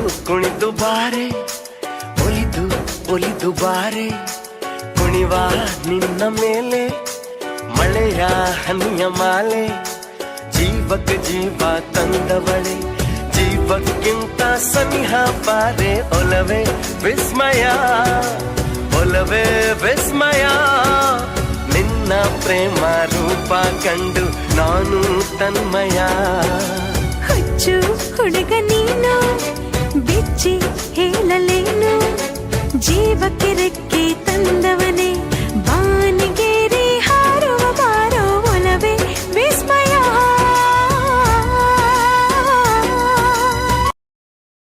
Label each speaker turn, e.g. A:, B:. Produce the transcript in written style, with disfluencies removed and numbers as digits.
A: ಕುಣಿದು ಬಾರೆ, ಒಲಿದು ಒಲಿದು ಬಾರೆ, ಕುಣಿವ ನಿನ್ನ ಮೇಲೆ ಮಳೆಯ ಹನಿಯ ಮಾಲೆ. ಜೀವಕ್ಕೆ ಜೀವ ತಂದವಳೆ, ಜೀವಕ್ಕಿಂತ ಸನಿಹ ಬಾರೆ. ಒಲವೇ ವಿಸ್ಮಯ, ಒಲವೇ ವಿಸ್ಮಯ, ನಿನ್ನ ಪ್ರೇಮ ರೂಪ ಕಂಡು ನಾನು ತನ್ಮಯ.
B: ಹುಚ್ಚು ಹುಡುಗ ನೀನು